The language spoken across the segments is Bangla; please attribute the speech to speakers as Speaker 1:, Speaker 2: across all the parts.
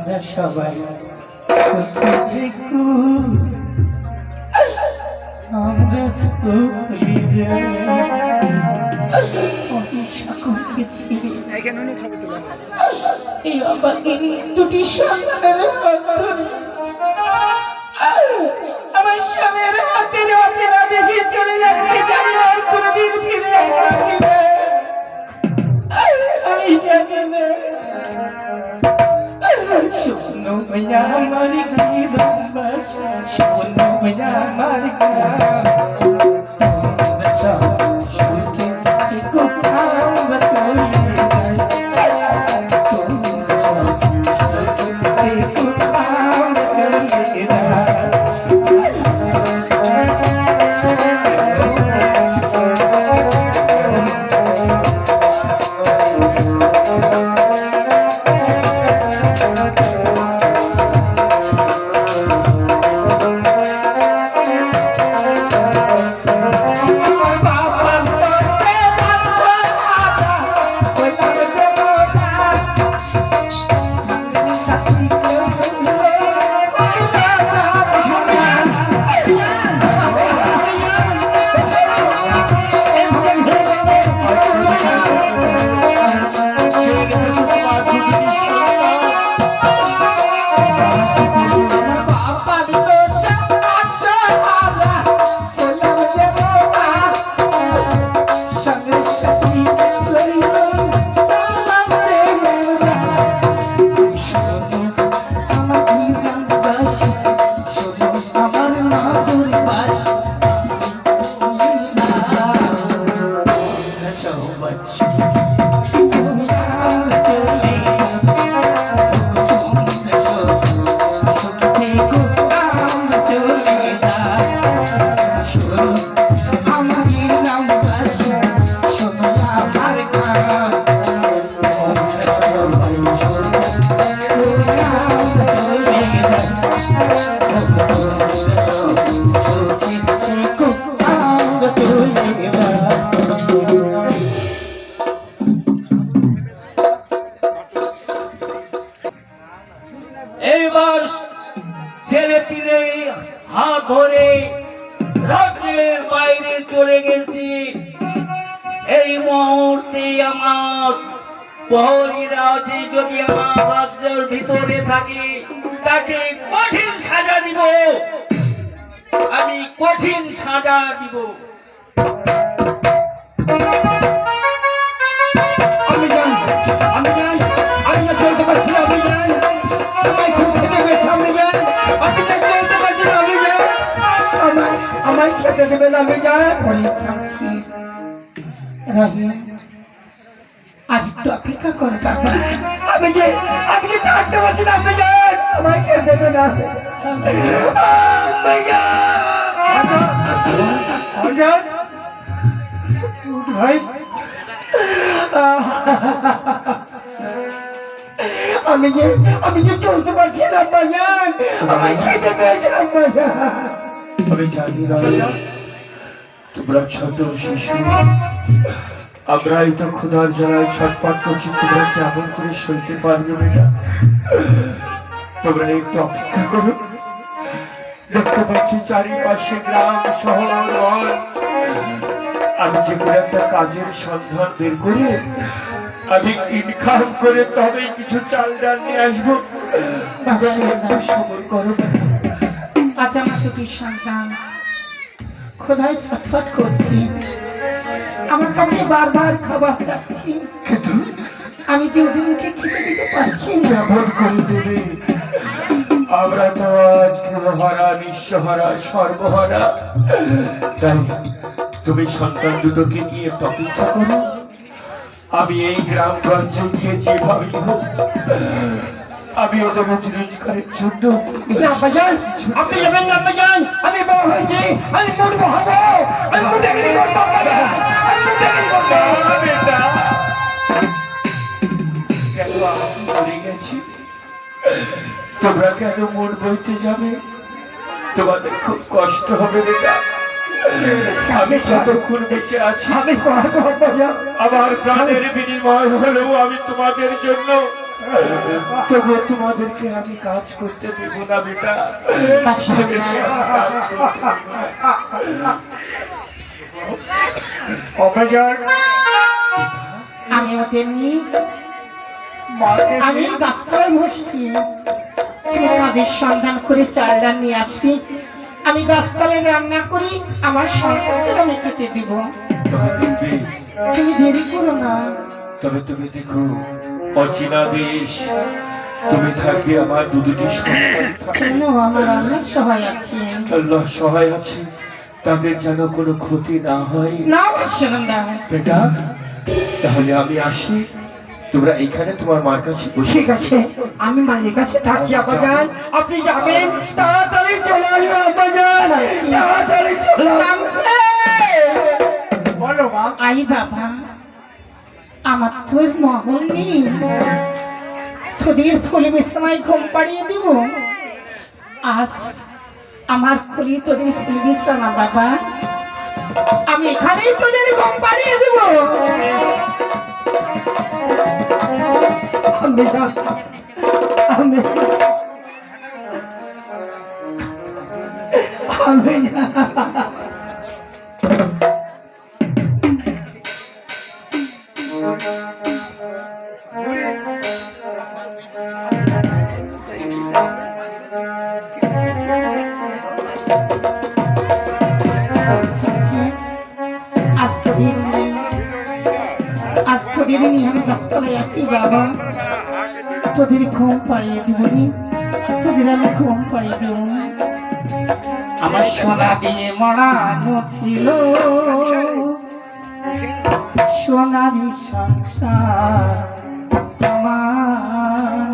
Speaker 1: তোমরা সবাই সুখে থেকো, আমরা তো ভুলে যাই সকলকে ছেড়ে এই অবাগিনী দুটি সন্তানের হাত ধরে আমার স্বামীর হাতের অচেনা দেশে চলে যাচ্ছে। জানি না আর কোনোদিন ফিরে আসবো কিনা, আমি জানি না। স্বপ্ন হইয়া আমার গিরবাস, স্বপ্ন হইয়া আমার
Speaker 2: এইবার ছেলেটিরে হাত ধরে রাজ্যের বাইরে চলে গেছি। এই মুহূর্তে আমার প্রহরীরা আছে, যদি আমার রাজ্যের ভিতরে থাকি তাকে কঠিন সাজা দিব, আমি কঠিন সাজা দিব।
Speaker 1: আমি জানি আমি না চলতে পারছি না, আমি জানি আমায় খুব খেতে পেয়েছে, আমি জানি আমি না চলতে পারছি না, আমি জানি আমায় খেতে দেবেন, আমি জানি। রহিম আর একটু অপেক্ষা কর বাবা, আমি যে থাকতে পারছি না, আমি জানি আমায় খেতে দেবেন, ভাই আমি যে চলতে পারছি না বাজান, আমায় খেতে পেয়েছিলাম বাজান।
Speaker 3: আমি জানি রাজা, তোমরা ছোট শিশু, আমরা তো ক্ষুধার জ্বালায় ছটফট করছি, তোমরা কেমন করে সইতে পারবে না? তোমরা একটু অপেক্ষা করো। দেখতে পাচ্ছি চারিপাশে গ্রাম শহর, আমি যে কোনো একটা কাজের সন্ধান বের করে আমি ইনকাম করে তবেই কিছু চাল ডাল নিয়ে আসবো।
Speaker 1: সবর করো। আজ আমার দুটি সন্তান খোদায় ছটফট করছি, আমার কাছে বারবার খাবার চাচ্ছি,
Speaker 3: কিন্তু
Speaker 1: আমি যে ওদেরকে খেতে দিতে পারছি না।
Speaker 3: কেমন করে দেবে? আমরা তো আজ গৃহহারা, নিঃস্বহারা, সর্বহারা। তাই তুমি সন্তান দুটোকে নিয়ে একটু অপেক্ষা করো। আমি এই গ্রামগঞ্জে গিয়ে যেভাবেই হোক আমি ওদের রোজগারের জন্য।
Speaker 1: আপনি যাবেন না বাজান, আমি বড় হয়েছি, আমি মরবো হবো, আমি মুটাগিরি করবো বাজান, আমি মুটাগিরি করবো।
Speaker 3: বেটা কেন মরে গেছি? তোমরা কেন মন বইতে যাবে? তোমাদের খুব কষ্ট হবে বেটা, আমি যতক্ষণ বেঁচে আছি
Speaker 1: আমি পারবো আব্বাজান।
Speaker 3: আমার প্রাণের বিনিময় হলেও আমি তোমাদের জন্য, তবু তোমাদেরকে আমি কাজ করতে দেব না বেটা। তোমাদেরকে আমি কাজ করতে দেব না।
Speaker 1: আব্বাজান,
Speaker 4: আমি ওদের নিয়ে আমি গাছতলায় বসছি, তুমি কাজের সন্ধান করে চাল ডাল নিয়ে আসবি, আমি গাছতলায় রান্না করি, আমার সন্তানদের আমি খেতে দিব।
Speaker 3: তবে দেখবে,
Speaker 4: তুমি দেরি করো না।
Speaker 3: তবে তুমি দেখো, অচেনা দেশ, তুমি থাকবে, আমার দুটি সন্তান থাকবে।
Speaker 4: কেন? আমার আল্লাহ সহায় আছে।
Speaker 3: আল্লাহ সহায় আছে, তাদের যেন কোনো ক্ষতি না হয়।
Speaker 4: না বাদশাহ,
Speaker 3: বেটা, তাহলে আমি আসি, তোমরা এখানে তোমার মার কাছে বসে।
Speaker 1: ঠিক আছে, আমি মায়ের কাছে থাকছি আব্বাজান। আপনি যাবেন, তাড়াতাড়ি চলে আসবেন আব্বাজান, তাড়াতাড়ি চলে আসবেন। বলো মা।
Speaker 4: আই বাবা, আমার তোর মহল নেই, তোদের ফুল বিছানায় ঘুম পাড়িয়ে দিব। আজ আমার খুলি তোদের ফুল বিছানা বাবা, আমি এখানেই তোদের ঘুম পাড়িয়ে দিব।
Speaker 1: আমি আমি আমি
Speaker 4: আজ তোদের নিয়ে আমি গাছতলায় আছি বাবা, তোদের ঘুম পাড়িয়ে দিব রে, তোদের আমি ঘুম পাড়িয়ে দেব। আমার সোনা দিয়ে মরানো ছিল সোনারি সংসার, আমার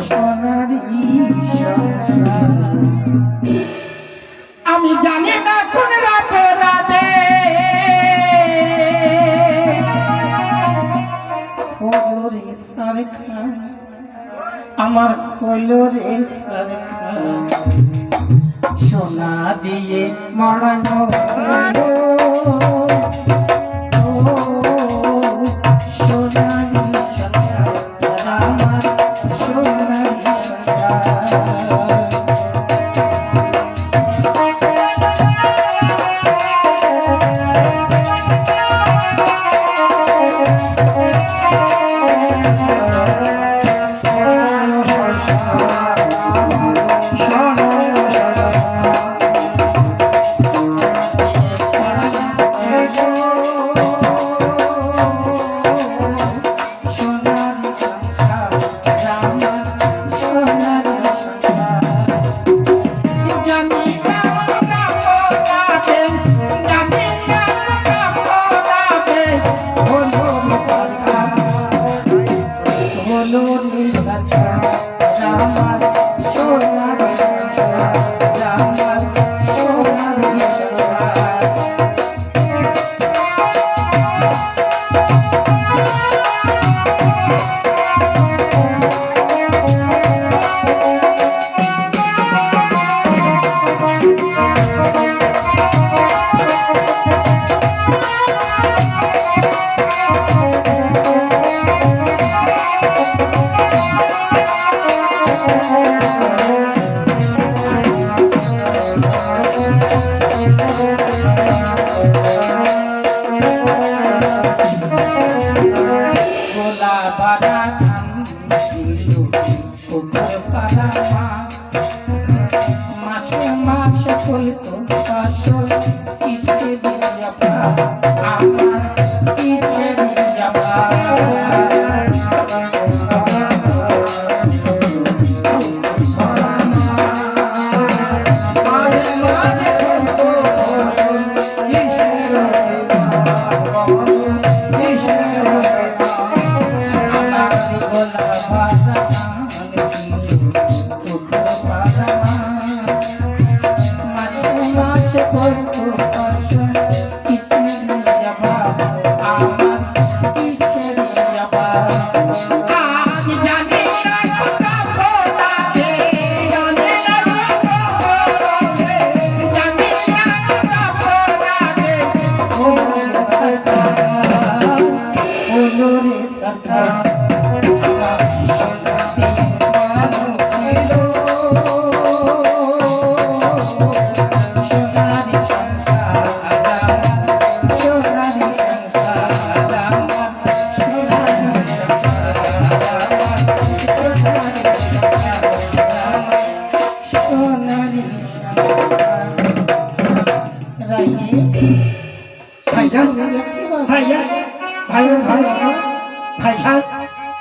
Speaker 4: সোনারি সংসার। আমি জানি না কোন রাতে রাতে হলো রে সরখান, আমার হলো রে সরখান, সোনা দিয়ে মরানো ছিল সোনারি সংসার, আমার সোনারি সংসার।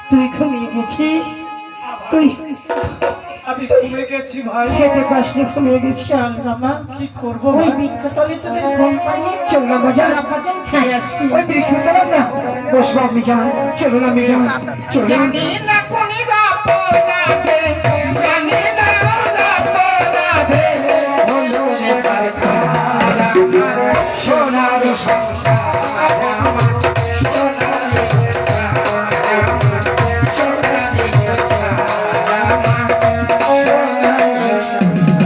Speaker 4: তুই ঘুমিয়ে গেছিস? তুই
Speaker 1: আমি ঘুমিয়ে গেছি ভাই।
Speaker 4: খেতে পাসনি, ঘুমিয়ে গেছিস? আর বাবা
Speaker 1: কি করবো
Speaker 4: ওই
Speaker 1: ভাই?
Speaker 4: বৃক্ষতলে তোদের ঘুম পাড়িয়ে চল না বাজার আব্বাজান খেয়ে আসবি।
Speaker 1: ওই বৃক্ষতলা না বসবো আমি যান, চলুন আমি যান, চলুন।
Speaker 4: জানি না কোন রাতে, জানি না রাতে হলো রে কারখানা, সোনার সংসার আমার, সোনার সংসার আমার, সোনার সংসার আমার, সোনার সংসার।